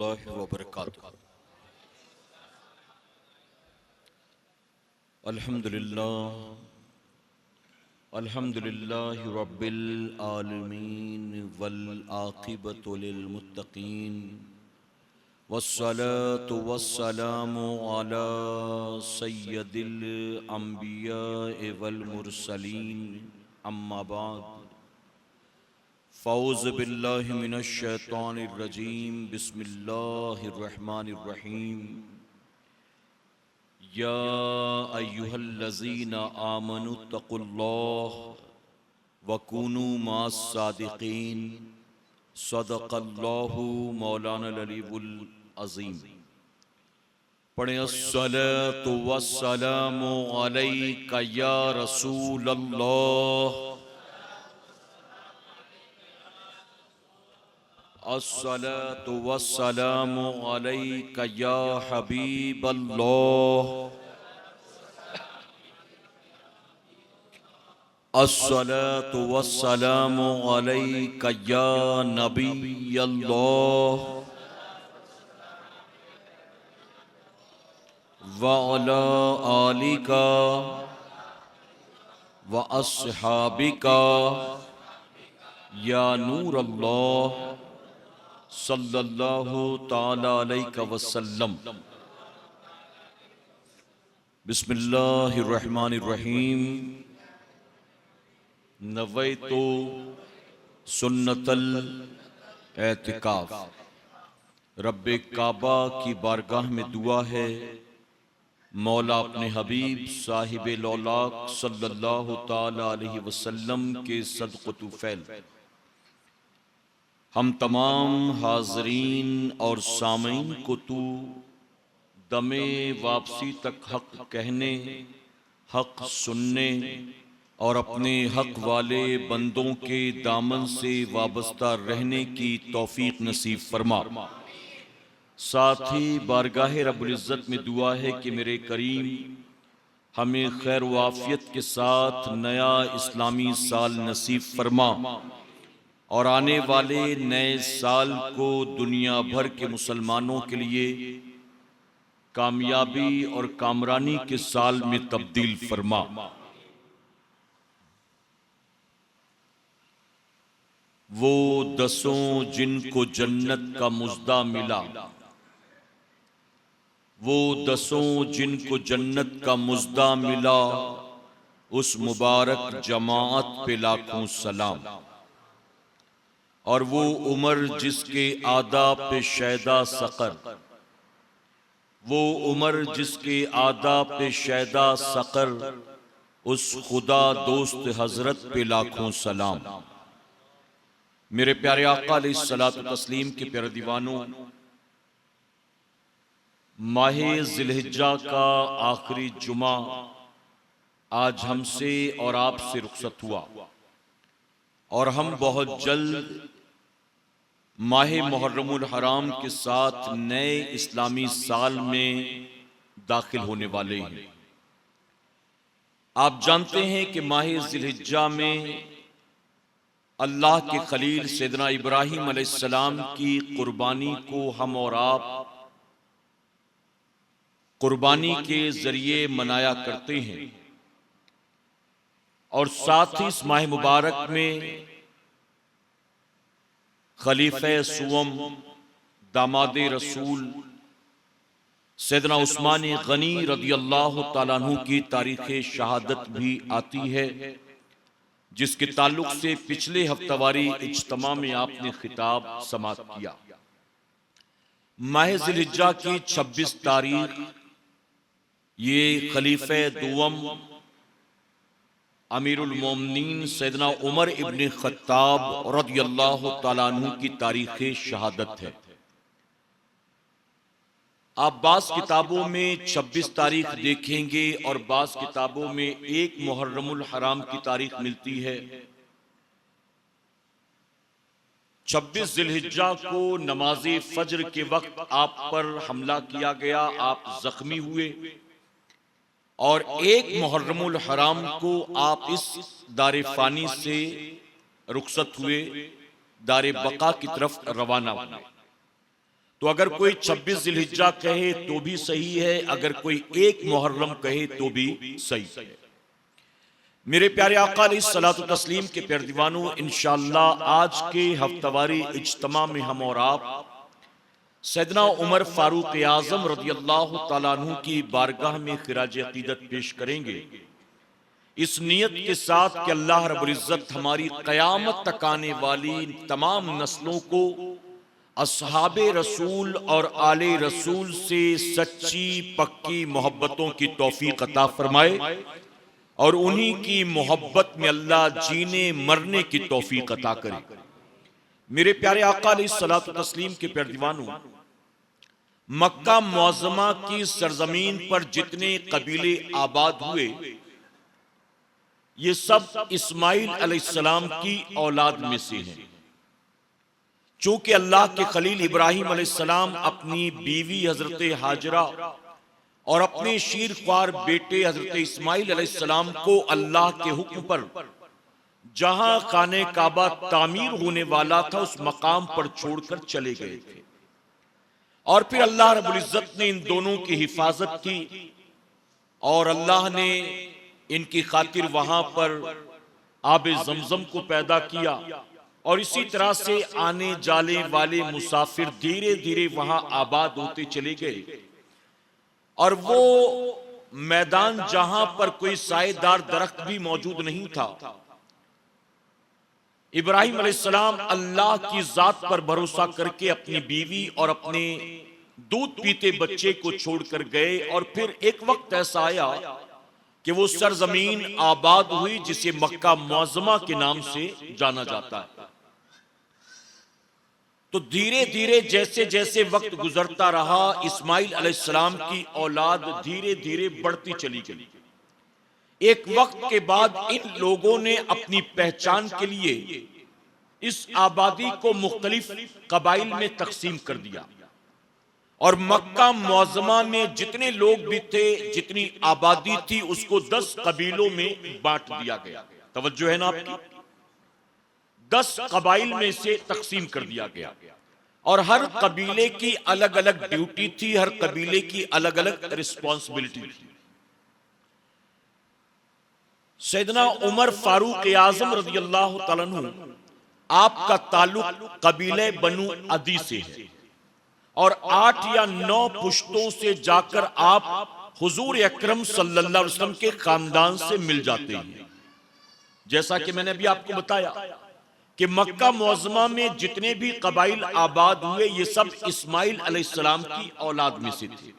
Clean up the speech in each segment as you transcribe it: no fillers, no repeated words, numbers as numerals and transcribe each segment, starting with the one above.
रहमतुल्लाहि व बरकातुहू। अल्हम्दुलिल्लाहि रब्बिल आलमीन वल आक़िबतु लिल मुत्तक़ीन वस्सलातु वस्सलामु अला सय्यदिल अंबिया वल मुरसलीन अम्मा बाद फ़ौज़ बिल्लाहि मिनश शैतानिर रजीम बिस्मिल्लाहिर रहमानिर रहीम। या अय्युहल्लज़ीना आमनुत्तक़ुल्लाह वकूनू मास सादिक़ीन सदक़ल्लाहु मौलाना अलीयुल अज़ीम। पढ़ें अस्सलातु वस्सलामु अलैका या रसूलल्लाह, अस्सलातु वस्सलामु अलैका या हबीबल्लाह, अस्सलातु वस्सलामु अलैका या नबियल्लाह व अला आलिका व अस्हाबिका या नूरल्लाह सल्लल्लाहु ताला अलैहि वसल्लम। बिस्मिल्लाहिर रहमानिर रहीम। नवैतु सुन्नतल एतिकाफ। रब्बे काबा की बारगाह में दुआ है, मौला अपने हबीब साहिब लौलाक सल्लल्लाहु ताला अलैहि वसल्लम के सदक़तु फैल हम तमाम हाज़रीन और सामीन को तू दमे वापसी तक हक कहने, हक सुनने और अपने हक वाले बंदों के दामन से वाबस्ता रहने की तौफीक नसीब फरमा। साथ ही बारगाह रब्बुल इज़्ज़त में दुआ है कि मेरे करीम हमें खैर व आफियत के साथ नया इस्लामी साल नसीब फरमा और आने वाले नए साल को दुनिया भर के मुसलमानों के लिए कामयाबी और कामरानी के साल में तब्दील फरमा। वो दसों जिनको जन्नत का मुज़्दा मिला, वो दसों जिनको जन्नत का मुज़्दा मिला, उस मुबारक जमाअत पे लाखों सलाम। और वो उमर जिसके आदाब पे शैदा सक़र, वो उमर जिसके आदाब पे शैदा सक़र, उस खुदा दोस्त हजरत पे लाखों सलाम। मेरे प्यारे आका अलैहिस्सलातु तस्लीम के प्यारे दीवानों, माहे ज़िलहिज्जा का आखिरी जुमा आज हमसे और आपसे रुखसत हुआ और हम बहुत जल्द माहे मुहर्रमुल हराम के साथ नए इस्लामी साल में दाखिल होने वाले हैं। आप जानते हैं कि माहे ज़िलहिज्जा में अल्लाह के खलील सैयदना इब्राहीम अलैहिस्सलाम की कुर्बानी को हम और आप कुर्बानी के जरिए मनाया करते हैं और साथ ही इस माह मुबारक में खलीफे सुवम दामादे रसूल सैयदना उस्मान गनी रदियल्लाहु ताला अन्हु की तारीख़ शहादत भी आती है, जिसके ताल्लुक से पिछले हफ्तावारी इज्तिमा में आपने खिताब समाअत किया। माह ज़िलहिज्जा की 26 तारीख ये खलीफे दुवम अमीरुल मोमिनीन सैयदना उमर इब्न खत्ताब रदियल्लाहु ताला अन्हु की तारीख़ शहादत है। आप बाज़ किताबों में 26 तारीख देखेंगे और बाज़ किताबों में 1 मुहर्रमुल हराम की तारीख मिलती है। 26 ज़िलहिज्जा को नमाज़े फज्र के वक्त आप पर हमला किया गया, आप जख्मी हुए और 1 मुहर्रमुल हराम को आप इस दारे फानी से रुखसत हुए, दारे बका की तरफ रवाना हुए। तो अगर कोई 26 जिलहिज्जा कहे तो भी सही है, अगर कोई 1 मुहर्रम कहे तो भी सही है। मेरे प्यारे आका अलैहिस्सलातु तस्लीम के प्यारे दीवानों, इंशाअल्लाह आज के हफ्तावारी इज्तिमा में हम और आप सैयदना उमर फारूक आज़म रज़ियल्लाहु तआला अन्हु की बारगाह में खिराज अकीदत पेश करेंगे, इस नियत के साथ कि अल्लाह रब्बुल इज्जत हमारी क़यामत तक आने वाली तमाम नस्लों को अस्हाबे रसूल और आले रसूल से सच्ची पक्की मोहब्बतों की तौफीक अता फरमाए और उन्हीं की मोहब्बत में अल्लाह जीने मरने की तौफीक अता करे। मेरे प्यारे आका अलैहिस्सलातु तस्लीम के प्यारे दीवानों, मक्का मुअज़्ज़मा की सरजमीन पर जितने कबीले आबाद हुए, ये सब इस्माइल अलैहिस्सलाम की औलाद में से हैं। चूंकि अल्लाह के खलील इब्राहिम अलैहिस्सलाम अपनी बीवी हजरत हाजरा और अपने शीरख्वार बेटे हजरत इस्माइल अलैहिस्सलाम को अल्लाह के हुक्म पर जहां खाने काबा तामीर होने वाला था उस मकाम पर छोड़कर चले गए थे, और फिर अल्लाह रब्बुल इज्जत ने इन दोनों की हिफाजत की और अल्लाह ने इनकी खातिर वहां पर आबे ज़मज़म को पैदा किया, और इसी तरह से आने जाने वाले मुसाफिर धीरे धीरे वहां आबाद होते चले गए। और वो मैदान जहां पर कोई सायेदार दरख्त भी मौजूद नहीं था, इब्राहिम अलैहिस्सलाम अल्लाह की जात पर भरोसा करके अपनी बीवी और अपने दूध पीते बच्चे को छोड़कर गए। और फिर एक वक्त ऐसा आया कि वो सरजमीन आबाद हुई जिसे मक्का मुअज़्ज़मा के नाम से जाना जाता है। तो धीरे धीरे जैसे जैसे वक्त गुजरता रहा, इस्माइल अलैहिस्सलाम की औलाद धीरे धीरे बढ़ती चली गई। एक वक्त के बाद इन लोगों ने अपनी पहचान के लिए इस आबादी को मुख्तलिफ कबाइल में तकसीम कर दिया, और मक्का मुअज़्ज़मा में जितने लोग भी थे, जितनी आबादी थी, उसको 10 कबीलों में बांट दिया गया। तवज्जो है ना आपकी? 10 कबाइल में से तकसीम कर दिया गया, और हर कबीले की अलग अलग ड्यूटी थी, हर कबीले की अलग अलग रिस्पॉन्सिबिलिटी थी। सैयदना उमर फारूक आज़म रज़ियल्लाहु तआला अन्हु, आपका ताल्लुक कबीले बनु अदी से है, और 8 या 9 पुश्तों से जाकर आप हुजूर अकरम सल्लल्लाहु अलैहि वसल्लम के खानदान से मिल जाते हैं। जैसा कि मैंने अभी आपको बताया कि मक्का मुअज़्ज़मा में जितने भी कबाइल आबाद हुए, ये सब इस्माइल अलैहिस्सलाम की औलाद में से थे।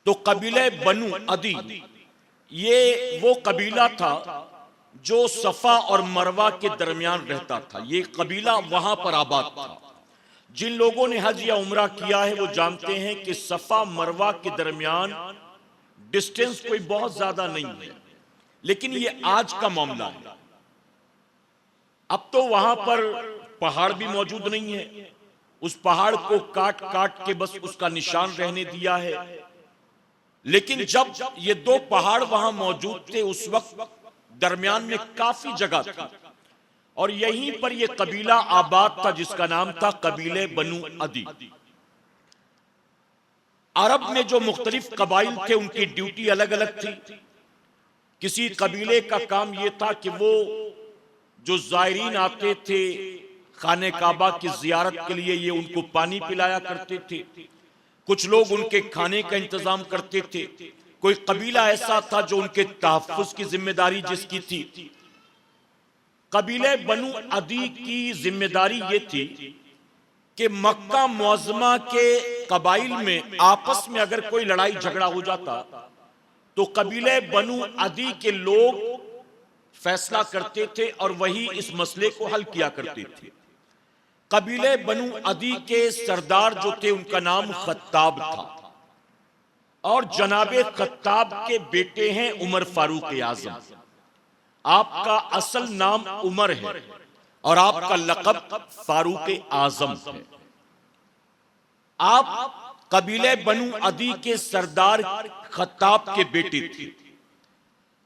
तो कबीले बनु अदी ये वो कबीला था जो सफा और मरवा के दरमियान रहता था। ये कबीला वहां पर आबाद था। जिन लोगों ने हज या उम्रा किया है वो जानते हैं कि सफा मरवा के दरमियान डिस्टेंस कोई बहुत ज्यादा नहीं है, लेकिन ये आज का मामला है। अब तो वहां पर पहाड़ भी मौजूद नहीं है, उस पहाड़ को काट काट के बस उसका निशान रहने दिया है। लेकिन जब ये 2 पहाड़ वहां मौजूद थे, उस वक्त दरमियान में काफी जगह थी, और यहीं पर यह कबीला आबाद था जिसका नाम था कबीले बनु अदी। अरब में जो मुख्तलिफ कबाइल थे उनकी ड्यूटी अलग अलग थी। किसी कबीले का काम यह था कि वो जो ज़ायरीन आते थे खाने काबा की जियारत के लिए, ये उनको पानी पिलाया करते थे। कुछ लोग उनके खाने का इंतजाम करते थे। कोई कबीला ऐसा था जो उनके तहफ्फुज़ की जिम्मेदारी जिसकी थी। कबीले बनु अदी की जिम्मेदारी ये थी कि मक्का मुअज़्ज़मा के कबाइल में आपस में अगर कोई लड़ाई झगड़ा हो जाता तो कबीले बनु अदी के लोग फैसला करते थे और वही इस मसले को हल किया करते थे। कबीले बनु अदी के सरदार जो थे उनका नाम खत्ताब था, और जनाबे खत्ताब के बेटे हैं उमर फारूक आज़म। आपका असल नाम उमर है और आपका लक़ब फारूक आज़म है। आप कबीले बनु अदी के सरदार खत्ताब के बेटे थे।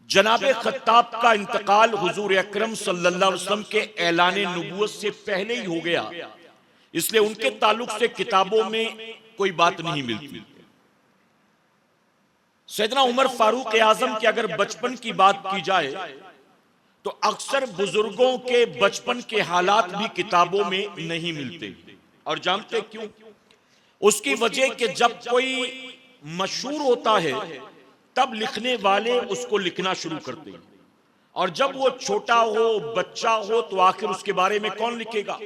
जनाबे खत्ताब का इंतकाल हुजूर अकरम सल्लल्लाहु अलैहि वसल्लम के ऐलान नबूवत से पहले ही हो गया, इसलिए उनके ताल्लुक से किताबों में कोई बात नहीं मिलती। सैयदना उमर फारूक आजम के अगर बचपन की बात की जाए तो अक्सर बुजुर्गों के बचपन के हालात भी किताबों में नहीं मिलते। और जानते क्यों? उसकी वजह कि जब कोई मशहूर होता है तब लिखने वाले उसको लिखना शुरू करते हैं, और जब वो छोटा हो, बच्चा हो, तो आखिर उसके बारे में कौन लिखेगा?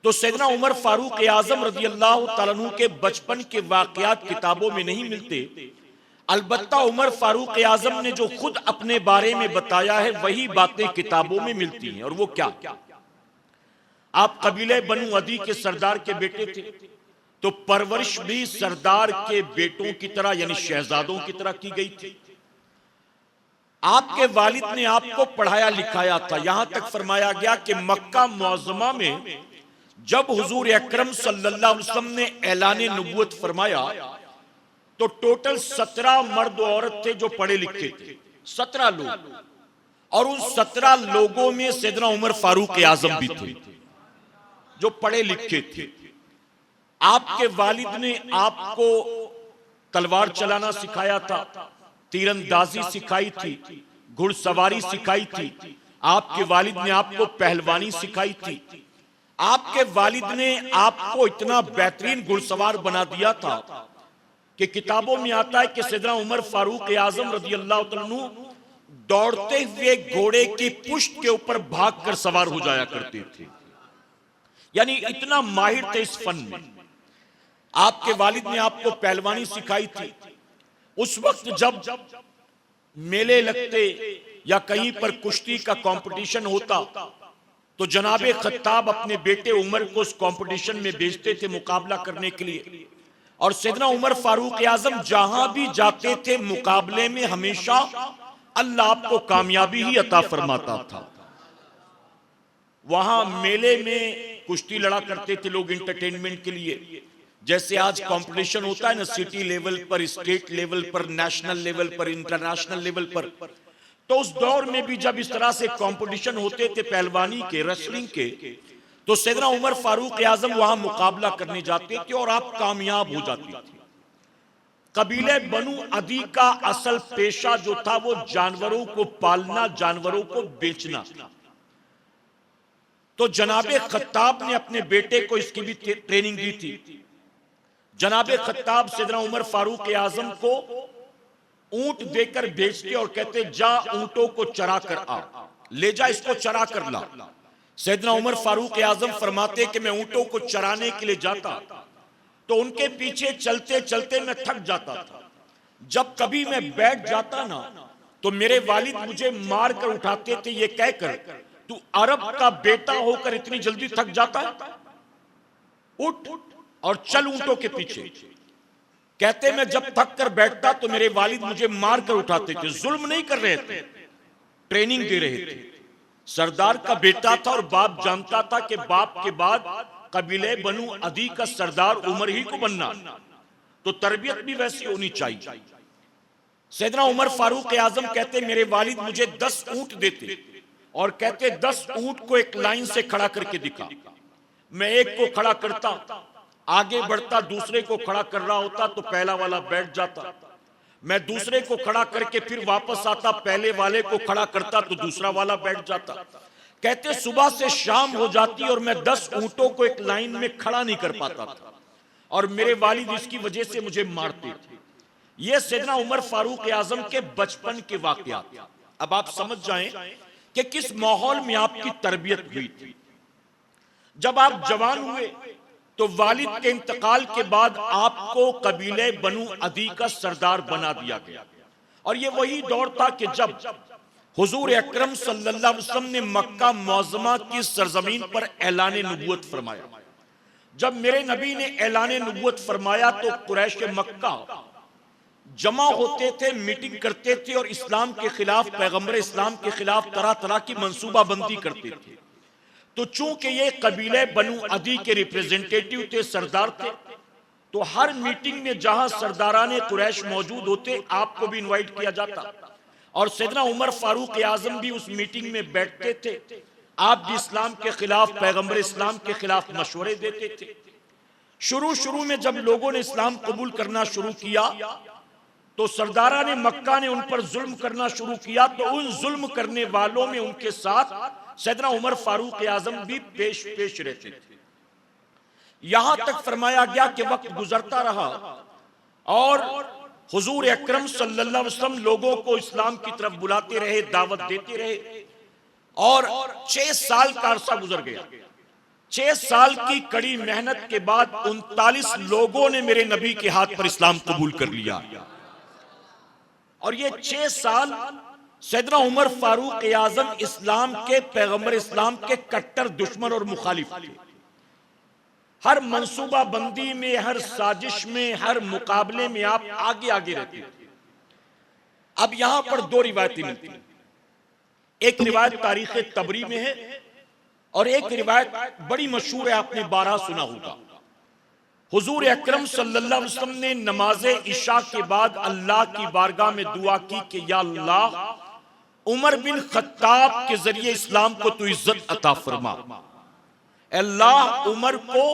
तो सैयदना उमर फारूक आजम रज़ी अल्लाह तआला अन्हु के बचपन के वाकयात किताबों में नहीं मिलते। अलबत्ता उमर फारूक आजम ने जो खुद अपने बारे में बताया है वही बातें किताबों में मिलती हैं। और वो क्या? आप कबीले बनु अदी के सरदार के बेटे थे, तो परवरिश भी सरदार के बेटों की तरह यानी शहजादों की तरह की गई थी। आपके वालिद ने आपको पढ़ाया लिखाया था, यहां तक फरमाया गया कि मक्का मुअज़्ज़मा में जब हुजूर अकरम सल्लल्लाहु अलैहि वसल्लम ने ऐलान नबूवत फरमाया तो टोटल 17 मर्द औरत थे जो पढ़े लिखे थे, 17 लोग, और उन 17 लोगों में सैयदना उमर फारूक आजम भी थे जो पढ़े लिखे थे। आपके वालिद ने आपको तलवार चलाना सिखाया था, तीरंदाजी सिखाई थी, घुड़सवारी सिखाई थी। आपके वालिद ने आपको पहलवानी सिखाई थी। आपके वालिद ने आपको इतना बेहतरीन घुड़सवार बना दिया था कि किताबों में आता है कि सैयदना उमर फारूक आजम रज़ी अल्लाह तआला अन्हु दौड़ते हुए घोड़े की पुष्ट के ऊपर भागकर सवार हो जाया करते थे, यानी इतना माहिर थे इस फन में। आपके वालिद ने आपको पहलवानी सिखाई थी। उस वक्त जब मेले लगते या कहीं पर कुश्ती का कंपटीशन होता तो जनाबे खत्ताब अपने बेटे उमर को उस कंपटीशन में भेजते थे मुकाबला करने के लिए, और सैयदना उमर फारूक आजम जहां भी जाते थे मुकाबले में हमेशा अल्लाह आपको कामयाबी ही अता फरमाता था। वहां मेले में कुश्ती लड़ा करते थे लोग एंटरटेनमेंट के लिए, जैसे आज कंपटीशन होता है ना सिटी लेवल पर, स्टेट लेवल पर, नेशनल लेवल पर, इंटरनेशनल लेवल पर। तो उस दौर में भी जब इस तरह से कंपटीशन होते थे पहलवानी के, रेसलिंग के, तो सैयदना उमर फारूक आजम वहां मुकाबला करने जाते थे और आप कामयाब हो जाते थे। कबीले बनु अदी का असल पेशा जो था वो जानवरों को पालना, जानवरों को बेचना। तो जनाबे खत्ताब ने अपने बेटे को इसकी भी ट्रेनिंग दी थी। जनाबे खत्ताब सैयदना उमर फारूक आजम को ऊंट देकर भेजते और कहते जा ऊंटों को चरा कर आ, ले जा इसको चरा कर ला। सैयदना उमर फारूक आजम फरमाते कि मैं ऊंटों को चराने के लिए जाता तो उनके पीछे चलते चलते मैं थक जाता था। जब कभी मैं बैठ जाता ना तो मेरे वालिद मुझे मार कर उठाते थे, ये कहकर तू अरब का बेटा होकर इतनी जल्दी थक जाता है, उठ और चल ऊंटों के पीछे। कहते मैं जब थक कर बैठता तो मेरे वालिद मुझे मार कर उठाते थे। जुल्म नहीं कर रहे थे, ट्रेनिंग दे रहे थे। सरदार का बेटा था और बाप जानता था कि बाप के बाद कबीले बनु अदी का सरदार उमर ही को बनना, तो तरबियत भी वैसी होनी चाहिए। सैयदना उमर फारूक आजम कहते मेरे वालिद मुझे 10 ऊंट देते और कहते 10 ऊंट को एक लाइन से खड़ा करके दिखा। मैं एक को खड़ा करता, आगे बढ़ता, दूसरे को खड़ा कर रहा होता तो पहला वाला बैठ जाता। मैं दूसरे को खड़ा करके फिर वापस आता, पहले वाले को खड़ा करता तो दूसरा वाला बैठ जाता। कहते सुबह से शाम हो जाती और मैं 10 ऊंटों को एक लाइन में खड़ा नहीं कर पाता था और मेरे वालिद इसकी वजह से मुझे मारते थे। यह सैयदना उमर फारूक आजम के बचपन के वाकयात। अब आप समझ जाएं कि किस माहौल में आपकी तरबियत हुई थी। जब आप जवान हुए तो वालिद के इंतकाल के बाद आपको कबीले बनु अदी का सरदार बना दिया गया। और ये वही दौर था कि जब हुजूर अकरम सल्लल्लाहु अलैहि वसल्लम ने मक्का मुअज़्ज़मा की सरजमीन पर ऐलान नबूवत फरमाया। जब मेरे नबी ने ऐलान नबूवत फरमाया तो कुरैश मक्का जमा होते थे, मीटिंग करते थे और इस्लाम के खिलाफ, पैगंबर इस्लाम के खिलाफ तरह तरह की मंसूबाबंदी करते थे। तो चूंकि ये कबीले बनु अदी के रिप्रेजेंटेटिव थे, सरदार थे, तो हर मीटिंग में जहां सरदाराने कुरैश मौजूद होते आपको भी इनवाइट किया जाता और सैयदना उमर फारूक आजम भी उस मीटिंग में बैठते थे। आप भी इस्लाम के खिलाफ, पैगंबर इस्लाम के खिलाफ मशवरे देते थे। शुरू में जब लोगों ने इस्लाम कबूल करना शुरू किया तो सरदारा ने मक्का ने उन पर जुल्म करना शुरू किया, तो उन जुल्म करने वालों में उनके साथ सैयदना उमर फारूक आजम भी पेश रहते थे। यहां तक फरमाया गया कि वक्त गुजरता रहा और हुजूर अकरम सल्लल्लाहु अलैहि वसल्लम लोगों को इस्लाम की तरफ बुलाते रहे, दावत देते रहे और 6 साल का अरसा गुजर गया। 6 साल की कड़ी मेहनत के बाद 39 लोगों ने मेरे नबी के हाथ पर इस्लाम कबूल कर लिया। और ये 6 साल सैयदना उमर फारूक आजम इस्लाम के, पैगंबर इस्लाम के कट्टर दुश्मन और मुखालिफ थे। हर मंसूबा बंदी में, हर साजिश में, हर मुकाबले में आप आगे आगे रहते थे। अब यहां पर 2 रिवायतें मिलती हैं। एक रिवायत तारीख तबरी में है और एक रिवायत बड़ी मशहूर है, आपने 12 सुना होगा। हुजूर अकरम सल्लल्लाहु अलैहि वसल्लम ने नमाज इशा के बाद अल्लाह की बारगाह में दुआ की कि या अल्लाह, उमर बिन खत्ताब के जरिए इस्लाम को तू इज्जत अता फरमा। अल्लाह उमर को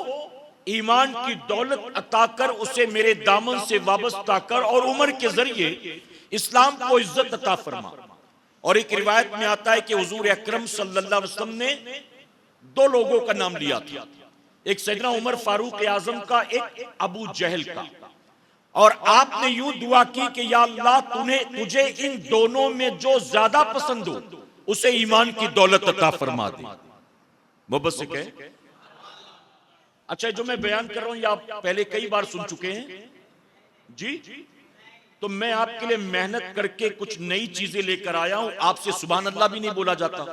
ईमान की दौलत अता कर, उसे मेरे दामन से वाबस्ता कर और उमर के जरिए इस्लाम को इज्जत अता फरमा। और एक रिवायत में आता है कि हुजूर अकरम सल्लल्लाहु अलैहि वसल्लम ने 2 लोगों का नाम लिया था, एक सैयदना उमर फारूक आजम का, एक अबू जहल का। और आपने यूं दुआ की कि या अल्लाह, तुझे इन दोनों में जो ज्यादा पसंद हो उसे ईमान की दौलत अता फरमा दे। मोहब्बत से कहे। अच्छा, जो मैं बयान कर रहा हूं ये आप पहले कई बार सुन चुके हैं जी, तो मैं आपके लिए मेहनत करके कुछ नई चीजें लेकर आया हूं। आपसे सुभान अल्लाह भी नहीं बोला जाता।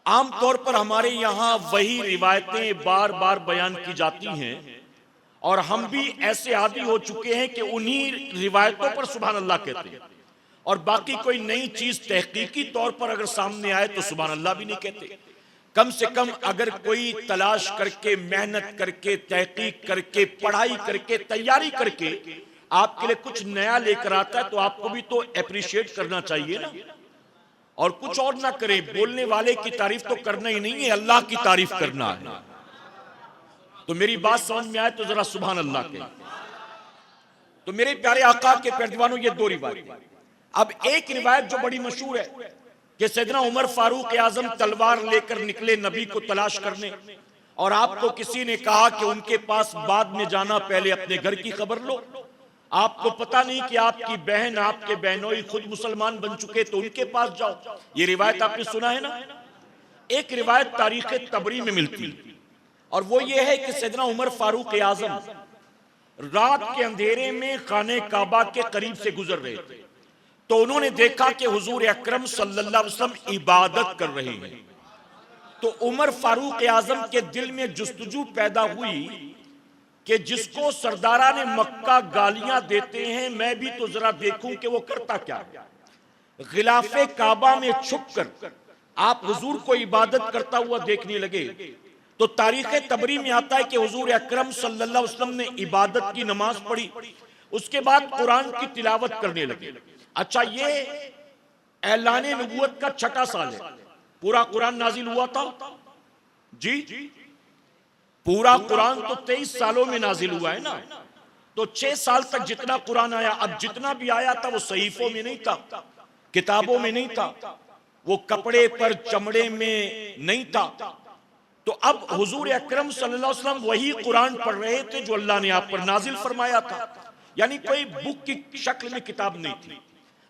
आमतौर पर हमारे यहां वही रिवायतें बार बार बयान की जाती हैं और हम भी ऐसे आदी हो चुके हैं कि उन्हीं रिवायतों पर सुभान अल्लाह कहते हैं और बाकी कोई नई चीज तहकीकी तौर पर अगर सामने आए तो सुभान अल्लाह भी नहीं कहते। कम से कम अगर कोई तलाश करके, मेहनत करके, तहकीक करके, पढ़ाई करके, तैयारी करके आपके लिए कुछ नया लेकर आता है तो आपको भी तो एप्रिशिएट करना चाहिए ना, और कुछ और ना करे। बोलने वाले की तारीफ तो करना ही नहीं है, अल्लाह की तारीफ करना है। तो मेरी बात समझ में आए तो जरा सुभान अल्लाह के। तो मेरे प्यारे आका के पैरदीवानों, ये 2 रिवायत। अब एक रिवायत जो बड़ी मशहूर है कि सैयदना उमर फारूक आजम तलवार लेकर निकले नबी को तलाश करने, और आपको किसी ने कहा कि उनके पास बाद में जाना, पहले अपने घर की खबर लो। आपको पता नहीं कि आपकी बहन, आपके बहनोई खुद मुसलमान बन चुके, तो उनके पास जाओ। ये रिवायत आपने सुना है ना। एक रिवायत तारीख तबरी में मिलती है और वो ये है कि सैयदना उमर फारूक आजम रात के अंधेरे में खाने काबा के करीब से गुजर रहे थे, तो उन्होंने देखा कि हुजूर अकरम सल्लल्लाहु अलैहि वसल्लम इबादत कर रहे हैं। तो उमर फारूक आजम के दिल में जुस्तजू पैदा हुई कि जिसको सरदारा ने मक्का गालियां देते हैं, मैं भी तो जरा देखूं कि वो करता क्या है। गिलाफे काबा में छुपकर आप हुजूर को इबादत करता हुआ देखने लगे। तो तारीख तबरी में आता है कि हुजूर अकरम सल्लल्लाहु अलैहि वसल्लम ने इबादत की नमाज पढ़ी, उसके बाद कुरान की तिलावत करने लगे। अच्छा, ये ऐलाने नबूवत का 6ठा साल है। पूरा कुरान नाजिल हुआ था जी, पूरा कुरान तो 23 सालों में नाजिल हुआ है ना। तो 6 साल तक जितना कुरान आया, अब जितना भी आया था वो सहीफों में नहीं था, किताबों में नहीं था, वो कपड़े पर, चमड़े में नहीं था। तो अब हुजूर अकरम सल्लल्लाहु अलैहि वसल्लम वही कुरान पढ़ रहे थे जो अल्लाह ने आप पर नाजिल फरमाया था। यानी कोई बुक की शक्ल में किताब नहीं थी,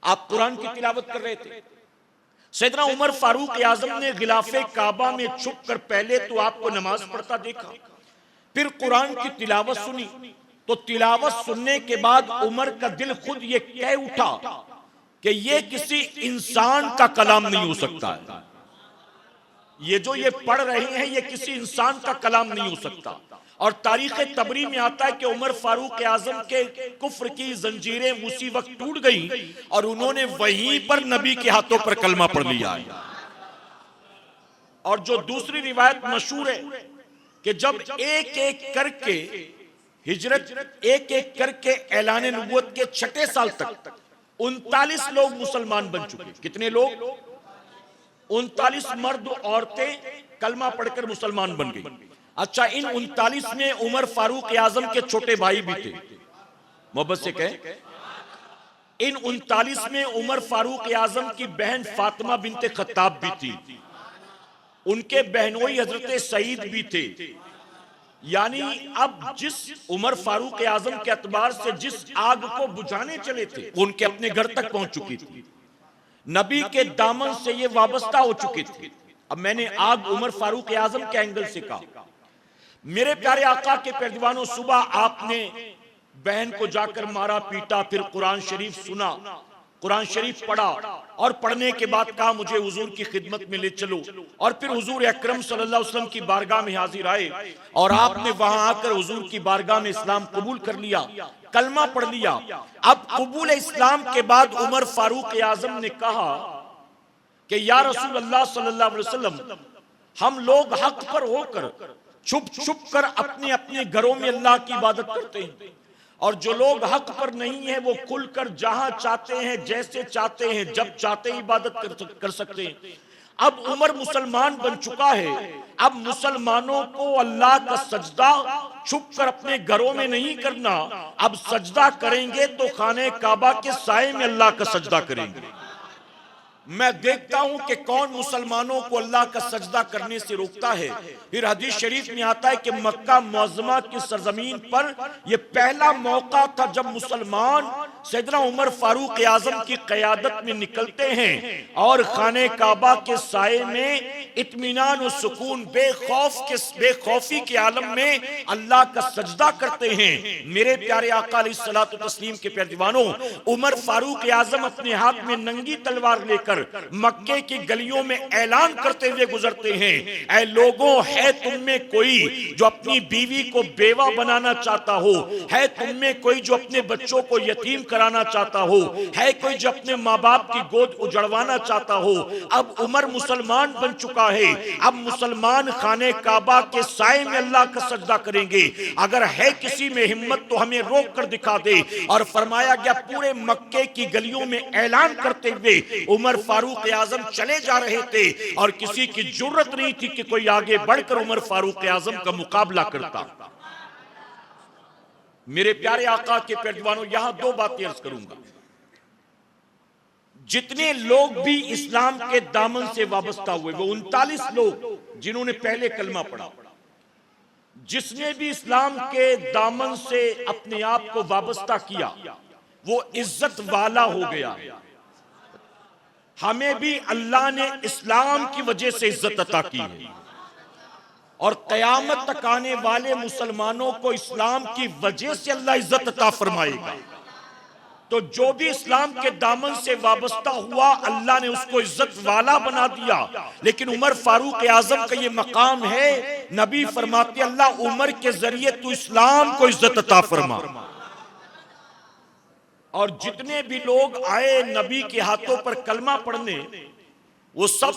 आप कुरान की तिलावत कर रहे थे। सैयदना उमर फारूक आजम ने गिलाफे काबा में छुपकर पहले तो आपको नमाज पढ़ता देखा, फिर कुरान की तिलावत सुनी। तो तिलावत सुनने के बाद उमर का दिल खुद ये कह उठा कि ये किसी इंसान का कलाम नहीं हो सकता है, ये जो ये पढ़ रहे हैं ये किसी इंसान का कलाम नहीं हो सकता। और तारीख तबरी में आता है कि उमर फारूक आजम के कुफ्र की जंजीरें उसी वक्त टूट गई और उन्होंने वहीं पर नबी के हाथों पर कलमा पढ़ लिया। और जो दूसरी रिवायत मशहूर है कि जब एक एक करके हिजरत, एक एक करके ऐलान नबूवत के 6ठे साल तक 39 लोग मुसलमान बन चुके। कितने लोग? 39 मर्द औरतें कलमा पढ़कर मुसलमान बन गई। अच्छा, इन 39 में उमर फारूक आजम के छोटे भाई भी थे। मोहब्बत से कहें, इन 39 में उमर फारूक आजम की बहन फातिमा बिनते खत्ताब भी थी, उनके बहनोई हजरत सईद भी थे। यानी अब जिस उमर फारूक आजम के एतबार से जिस आग को बुझाने चले थे, वो उनके अपने घर तक पहुंच चुकी थी, नबी के दामन से ये वाबस्ता हो चुकी थी। अब मैंने आग उमर फारूक आजम के एंगल से कहा। मेरे प्यारे आका के पैरदीवानों, सुबह आपने बहन को जाकर मारा पीटा, फिर कुरान शरीफ सुना, कुरान शरीफ पढ़ा और पढ़ने के बाद कहा मुझे हुजूर की खिदमत में ले चलो, और फिर हुजूर अकरम सल्लल्लाहु अलैहि वसल्लम की बारगाह में हाजिर आए और आपने वहां आकर हुजूर की बारगाह में इस्लाम कबूल कर लिया, कलमा पढ़ लिया। अब कबूल इस्लाम के बाद उमर फारूक आजम ने कहा कि या रसूल अल्लाह सल्लल्लाहु अलैहि वसल्लम, हम लोग हक पर होकर छुप छुप कर अपने अपने घरों में अल्लाह की इबादत करते हैं, और जो लोग हक पर नहीं है वो खुलकर जहां चाहते हैं, जैसे चाहते हैं, जब चाहते हैं इबादत कर सकते हैं। अब उमर मुसलमान बन चुका है, अब मुसलमानों को अल्लाह का सजदा छुप कर अपने घरों में नहीं करना, अब सजदा करेंगे तो खाने काबा के साए में अल्लाह का सजदा करेंगे। मैं देखता हूं कि कौन मुसलमानों को अल्लाह का सजदा करने से रोकता है। फिर हदीस शरीफ में आता है कि मक्का मुअज़्ज़मा की सरजमीन पर यह पहला मौका था जब मुसलमान सैयदना उमर फारूक आजम की क़यादत में निकलते हैं और खाने काबा के साए में इत्मीनान और सुकून बेखौफी के आलम में अल्लाह का सजदा करते हैं। मेरे प्यारे आका अलैहिस्सलातु तस्लीम के प्यारे दीवानों, उमर फारूक आजम अपने हाथ में नंगी तलवार लेकर मक्के की गलियों में ऐलान करते हुए गुजरते हैं, ऐ लोगों, है तुम में कोई जो अपनी बीवी को बेवा बनाना चाहता हो? है तुम में कोई जो अपने बच्चों को यतीम कराना चाहता हो? है कोई जो अपने माँ बाप की गोद उजड़वाना चाहता हो? अब उमर मुसलमान बन चुका है, अब मुसलमान खाने काबा के साए में अल्लाह का सजदा करेंगे। अगर है किसी में हिम्मत तो हमें रोक कर दिखा दे। और फरमाया गया पूरे मक्के की गलियों में ऐलान करते हुए उमर फारूक आजम चले जा रहे थे और किसी की जुर्रत नहीं थी कि कोई आगे बढ़कर उमर फारूक आजम का मुकाबला करता। मेरे प्यारे आका के पैरदीवानों, यहां दो बातें अर्ज करूंगा। जितने लोग भी इस्लाम के दामन से वाबस्ता हुए, वो 39 लोग जिन्होंने पहले कलमा पढ़ा, जिसने भी इस्लाम के दामन से अपने आप को वाबस्ता किया वो इज्जत वाला हो गया। हमें भी अल्लाह ने इस्लाम की वजह से इज्जत अता की है और कयामत तक आने वाले मुसलमानों को इस्लाम की वजह से अल्लाह इज्जत अता फरमाएगा। तो जो भी इस्लाम के दामन से वाबस्ता हुआ अल्लाह ने उसको इज्जत वाला बना दिया। लेकिन उमर फारूक आजम का ये मकाम है, नबी फरमाते अल्लाह उमर के जरिए तू इस्लाम को इज्जत अता फरमा। और जितने भी लोग आए नबी के हाथों पर कलमा पढ़ने, वो सब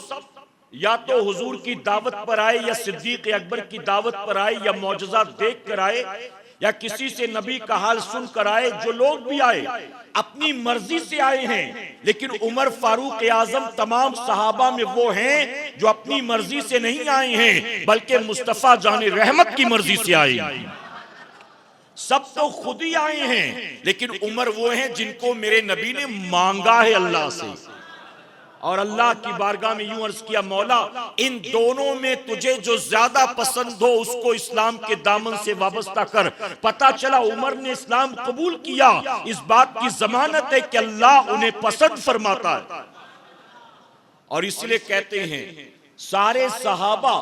या तो हुजूर की दावत पर आए, या सिद्दीक अकबर की दावत पर आए, या मौजज़ा देख कर आए, या किसी से नबी का हाल सुन कर आए। जो लोग भी आए अपनी मर्जी से आए हैं, लेकिन उमर फारूक आजम तमाम सहाबा में वो हैं जो अपनी मर्जी से नहीं आए हैं, बल्कि मुस्तफा जाने रहमत की मर्जी से आए हैं। सब तो खुद ही आए हैं, लेकिन उमर वो हैं जिनको मेरे नबी ने मांगा है अल्लाह से, और अल्लाह की बारगाह में यूं अर्ज किया, मौला इन दोनों में तुझे जो ज्यादा पसंद हो उसको इस्लाम के दामन से वाबस्ता कर। पता चला उमर ने इस्लाम कबूल किया, इस बात की जमानत है कि अल्लाह उन्हें पसंद फरमाता है। और इसलिए कहते हैं सारे सहाबा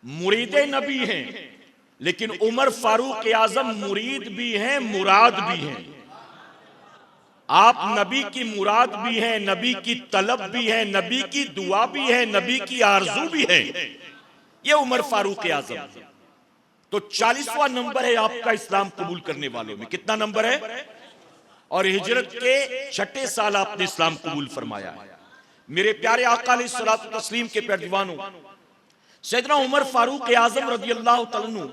मुरीदे नबी हैं, लेकिन उमर फारूक आजम मुरीद भी हैं, मुराद भी हैं। आप नबी की मुराद भी हैं, नबी की तलब भी है, नबी की दुआ भी है, नबी की आरजू भी है। ये उमर फारूक आजम। तो 40वां नंबर है आपका इस्लाम कबूल करने वालों में। कितना नंबर है? और हिजरत के 6ठे साल आपने इस्लाम कबूल फरमाया है। मेरे प्यारे आका अलैहिस्सलातु तस्लीम के प्यारे दीवानों, सैयदना उमर फारूक आजम रज़ियल्लाहु तआला अन्हु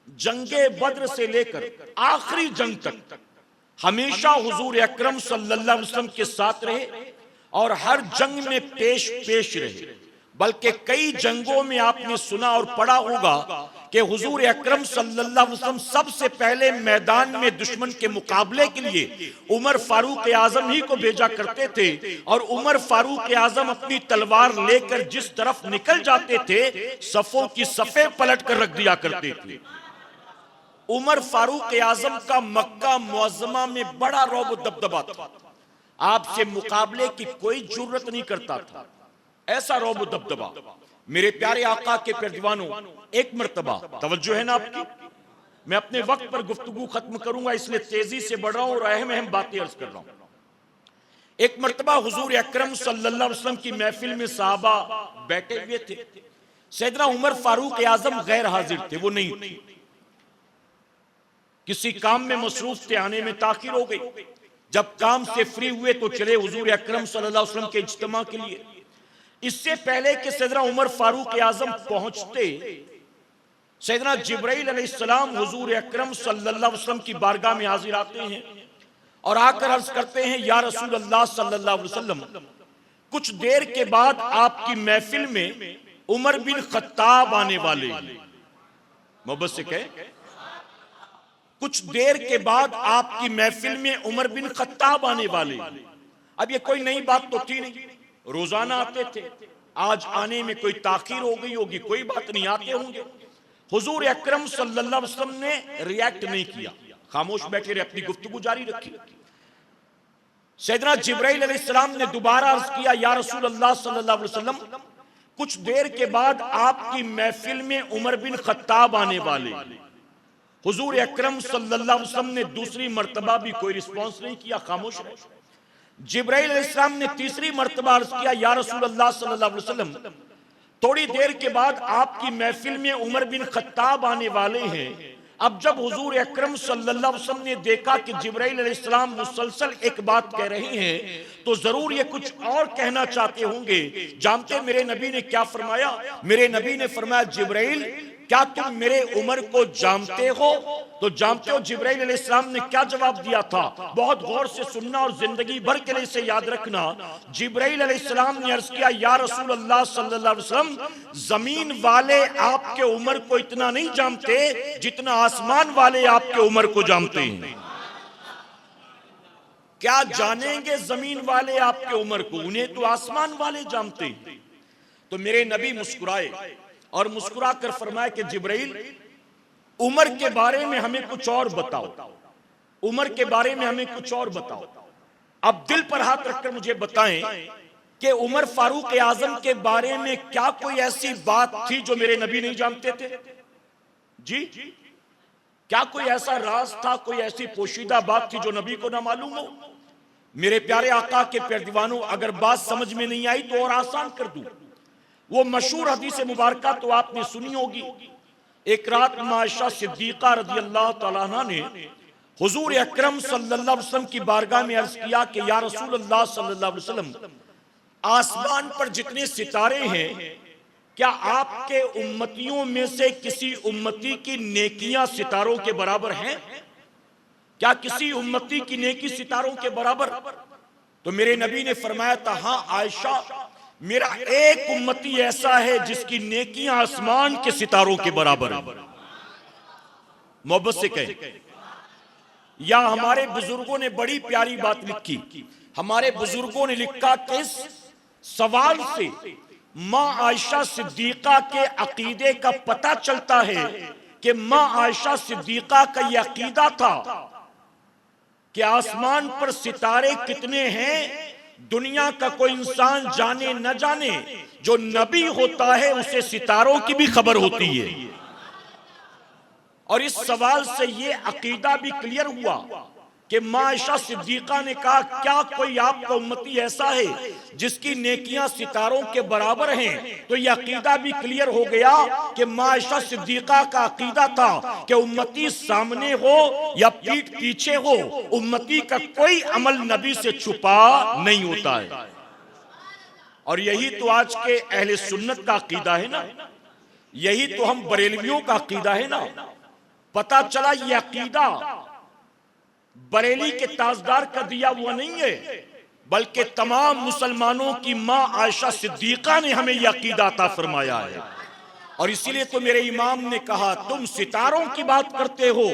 जंगे बद्र से लेकर आखिरी जंग तक हमेशा हुजूर अकरम सल्लल्लाहु अलैहि वसल्लम के साथ रहे और हर जंग में पेश रहे, बल्कि कई जंगों में आपने सुना और पढ़ा होगा कि हुजूर अकरम सल्लल्लाहु अलैहि वसल्लम सबसे पहले मैदान में दुश्मन के मुकाबले के लिए उमर फारूक आजम ही को भेजा करते थे, और उमर फारूक आजम अपनी तलवार लेकर जिस तरफ निकल जाते थे सफों की सफे पलट कर रख दिया करते थे। उमर फारूक आजम का मक्का मुअज्जमा में बड़ा रौब दबदबा था, आपसे मुकाबले की कोई जरूरत नहीं करता था, ऐसा रौब दबदबा। मेरे प्यारे आका के प्यारे दीवानों, एक मर्तबा तवज्जो है ना आपकी, मैं अपने वक्त पर गुफ्तगू खत्म करूंगा इसलिए तेजी से बढ़ रहा हूं और अहम बातें अर्ज कर रहा हूं। एक मर्तबा हुजूर अकरम सल्लल्लाहु अलैहि वसल्लम की महफिल में साहबा बैठे हुए थे, सैयदना उमर फारूक आजम गैर हाजिर थे, वो नहीं थे, किसी काम में मसरूफ थे, आने में ताखिर हो गई। जब काम से फ्री हुए तो चले हुजूर अकरम सल्लल्लाहु अलैहि वसल्लम के इज्तिमा के लिए। इससे पहले कि सैयदना उमर फारूक आजम पहुंचते, सैयदना जिब्राइल अलैहिस्सलाम हुजूर अकरम सल्लल्लाहु अलैहि वसल्लम की बारगाह में हाजिर आते हैं और आकर अर्ज करते हैं, या रसूल अल्लाह सल्लल्लाहु अलैहि वसल्लम, कुछ देर के बाद आपकी महफिल में उमर बिन खत्ताब आने वाले हैं। मोहब्बत से कहे, कुछ देर के बाद आपकी महफिल में उमर बिन खत्ताब आने वाले। अब ये कोई नई बात तो थी नहीं, रोजाना आते थे, आज आने में कोई ताखीर हो गई होगी, कोई बात नहीं, आते होंगे। हुजूर अकरम सल्लल्लाहु अलैहि वसल्लम ने रिएक्ट नहीं किया, खामोश बैठे रहे, अपनी गुफ्तगू जारी रखी। सैयदना जिब्राइल अलैहिस्सलाम ने दोबारा अर्ज किया, या रसूल अल्लाह सल्लल्लाहु अलैहि वसल्लम, कुछ देर के बाद आपकी महफिल में उमर बिन खत्ताब आने वाले। हुजूर अकरम सल्लल्लाहु अलैहि वसल्लम ने दूसरी मर्तबा भी कोई रिस्पॉन्स नहीं किया, खामोश रहे। जिब्राइल अलैहिस्सलाम ने तीसरी मर्तबा अर्ज किया, या रसूल अल्लाह सल्लल्लाहु अलैहि वसल्लम, थोड़ी देर के बाद आपकी महफिल में उमर बिन खत्ताब आने वाले हैं। अब जब हुजूर अकरम सल्लल्लाहु अलैहि वसल्लम ने देखा कि जिब्राइल अलैहिस्सलाम मुसलसल एक बात कह रहे हैं, तो जरूर ये कुछ और कहना चाहते होंगे। जानते मेरे नबी ने क्या फरमाया? मेरे नबी ने फरमाया, जिब्राइल क्या तुम मेरे उमर को जानते हो? तो जानते हो जिब्राइल अलैहिस्सलाम ने क्या जवाब दिया था? बहुत गौर से सुनना और जिंदगी भर के लिए इसे याद रखना। जिब्राइल अलैहिस्सलाम ने अर्ज किया, या रसूल अल्लाह सल्लल्लाहु अलैहि वसल्लम, जमीन वाले आपके उमर को इतना नहीं जानते जितना आसमान वाले आपके उमर को जानते हैं। क्या जानेंगे जमीन वाले आपके उमर को, उन्हें तो आसमान वाले जानते हैं। तो मेरे नबी मुस्कुराए और मुस्कुरा कर फरमाया कि जिब्राइल, उमर के बारे में हमें कुछ और बताओ, उमर के बारे में हमें कुछ और बताओ। अब दिल पर हाथ रखकर मुझे बताएं कि उमर फारूक आजम के बारे में क्या कोई ऐसी बात थी जो मेरे नबी नहीं जानते थे? जी, क्या कोई ऐसा राज था, कोई ऐसी पोशीदा बात थी जो नबी को ना मालूम हो? मेरे प्यारे आका के प्यारे दीवानों, अगर बात समझ में नहीं आई तो और आसान कर दूं। वो मशहूर हदीस मुबारका तो आपने सुनी होगी। एक रात आयशा सिद्दीका रज़ियल्लाहु तआला अन्हा ने हुजूर अकरम सल्लल्लाहु अलैहि वसल्लम की बारगाह में अर्ज किया कि या रसूल अल्लाह सल्लल्लाहु अलैहि वसल्लम, आसमान पर जितने सितारे हैं, क्या आपके उम्मतियों में से किसी उम्मती की नेकियां सितारों के बराबर हैं? क्या किसी उम्मती की नेकी सितारों के बराबर? तो मेरे नबी ने फरमाया था, हाँ आयशा, मेरा एक उम्मती ऐसा है जिसकी नेकियां आसमान के सितारों के बराबर है। मोहब्बत से कहें, या हमारे बुजुर्गों ने बड़ी प्यारी बात लिखी। हमारे बुजुर्गों ने लिखा कि इस सवाल से मां आयशा सिद्दीका के अकीदे का पता चलता है कि मां आयशा सिद्दीका का यह अकीदा था कि आसमान पर सितारे कितने हैं दुनिया का कोई इंसान जाने न जाने, जो नबी होता है उसे सितारों की भी खबर होती है। और इस सवाल से ये अकीदा भी क्लियर हुआ कि मां आयशा सिद्दीका ने कहा, क्या कोई आपका उम्मती ऐसा है जिसकी नेकियां सितारों के बराबर हैं? तो यह अकीदा भी क्लियर हो गया कि मां आयशा सिद्दीका का अकीदा था कि उम्मती सामने हो या पीठ पीछे हो, उम्मती का कोई अमल नबी से छुपा नहीं होता है। और यही तो आज के अहले सुन्नत का अकीदा है ना, यही तो हम बरेलवियों का अकीदा है ना। पता चला यह अकीदा बरेली के ताजदार का दिया हुआ नहीं है, बल्कि तमाम मुसलमानों की मां आयशा सिद्दीका ने हमें यह अकीदा अता फरमाया है। और इसीलिए तो मेरे इमाम ने कहा, तुम सितारों की बात करते हो,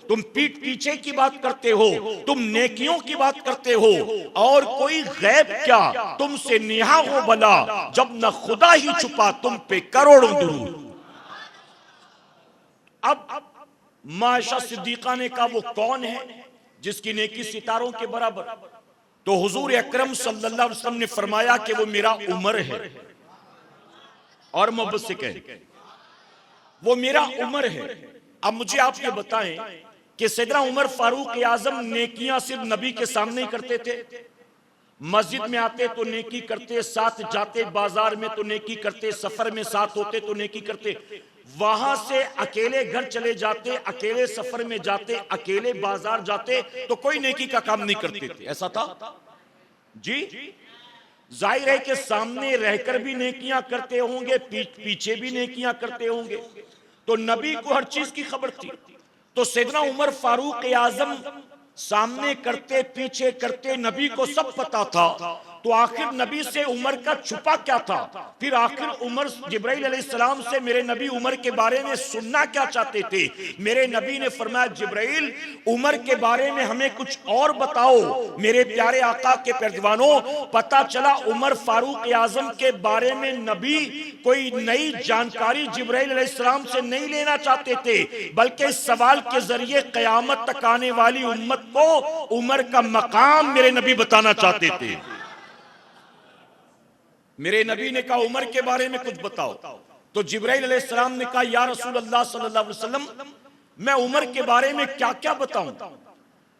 तुम पीठ पीछे की बात करते हो, तुम नेकियों की बात करते हो, और कोई गैब क्या तुमसे निहा हो भला, जब न खुदा ही छुपा तुम पे करोड़ों दुरूद। अब माशा सिद्दीका ने कहा, वो कौन है जिसकी नेकी सितारों के बराबर? तो हुजूर अकरम सल्लल्लाहु अलैहि वसल्लम ने फरमाया कि वो मेरा उमर है। और मोहब्बत से कहे, वो मेरा उमर है। अब मुझे आप ये बताएं कि सैयदना उमर फारूक आजम नेकियां सिर्फ नबी के सामने ही करते थे? मस्जिद में आते तो नेकी करते, साथ जाते बाजार में तो नेकी करते, सफर में साथ होते तो नेकी करते, वहां से अकेले घर चले जाते, अकेले सफर में जाते, अकेले बाजार जाते तो कोई नेकी का काम नहीं करते थे? ऐसा था जी? जाहिर है कि सामने रहकर भी नेकियां करते होंगे, पीछे भी नेकियां करते होंगे। तो नबी को हर चीज की खबर थी। तो सैयदना उमर फारूक आजम सामने करते, पीछे करते, नबी को सब पता था। तो आखिर नबी से उमर का छुपा क्या था? फिर आखिर उमर जिब्राइल अलैहिस्सलाम से मेरे नबी उमर के बारे में सुनना क्या चाहते थे? मेरे नबी ने फरमाया, जिब्राइल उमर के बारे में हमें कुछ और बताओ। मेरे प्यारे आका के परजवानों, पता चला उमर फारूक आजम के बारे में नबी कोई नई जानकारी जिब्राइल अलैहिस्सलाम से नहीं लेना चाहते थे, बल्कि इस सवाल के जरिए कयामत तक आने वाली उम्मत को उमर का मकाम मेरे नबी बताना चाहते थे। मेरे नबी ने कहा, उमर के बारे में कुछ बताओ। तो जिब्राइल अलैहिस्सलाम ने कहा, या रसूल अल्लाह सल्लल्लाहु अलैहि वसल्लम, मैं उमर के बारे में क्या क्या बताऊं?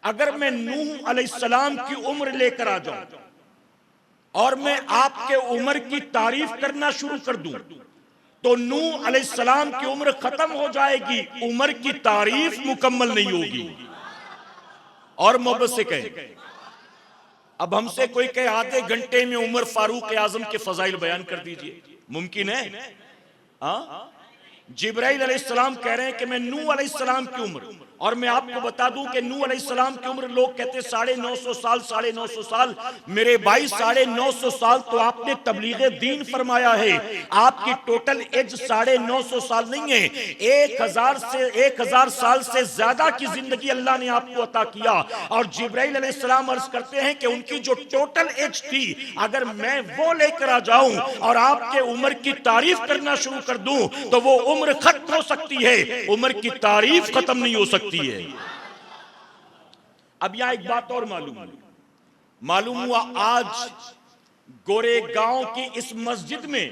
अगर मैं नूह अलैहिस्सलाम की उम्र लेकर आ जाऊं और मैं आपके उमर की तारीफ करना शुरू कर दूं तो नूह अलैहिस्सलाम की उम्र खत्म हो जाएगी, उमर की तारीफ मुकम्मल नहीं होगी। और मोहब्बत से कहें, अब हमसे कोई कहे आधे घंटे में उमर फारूक आजम के फजाइल बयान कर दीजिए, मुमकिन है? हाँ? जिब्राइल अलैहिस्सलाम कह रहे हैं कि मैं नूह अलैहिस्सलाम की उम्र, और मैं आपको बता दूं कि नूह अलैहिस्सलाम की उम्र लोग कहते 950 साल, 950 साल। मेरे भाई 950 साल तो आपने तबलीगे दीन फरमाया है, आपकी टोटल एज 950 साल नहीं है, 1000 साल से ज्यादा की जिंदगी अल्लाह ने आपको अता किया। और जिब्राइल अलैहिस्सलाम अर्ज करते हैं कि उनकी जो टोटल एज थी, अगर मैं वो लेकर आ जाऊं और आपके उम्र की तारीफ करना शुरू कर दूं तो वो उम्र खत्म हो सकती है, उम्र की तारीफ खत्म नहीं हो सकती है। अब यहां एक बात और मालूम हुआ, आज गोरेगांव की इस मस्जिद में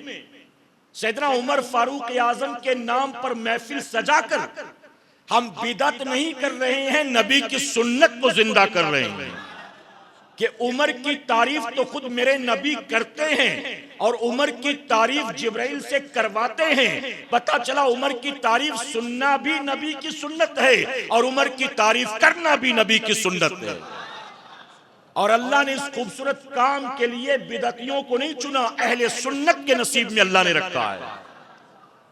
सैयदना उमर फारूक आजम के नाम पर महफिल सजाकर हम बिदअत नहीं कर रहे हैं, नबी की सुन्नत को जिंदा कर रहे हैं कि उमर की तारीफ तो खुद मेरे नबी करते हैं और उमर की तारीफ जिब्राइल से करवाते हैं। पता चला उमर की तारीफ सुनना भी नबी की सुन्नत है और उमर की तारीफ करना भी नबी की सुन्नत है। और अल्लाह ने इस खूबसूरत काम के लिए बिदअतियों को नहीं चुना, अहले सुन्नत के नसीब में अल्लाह ने रखा है।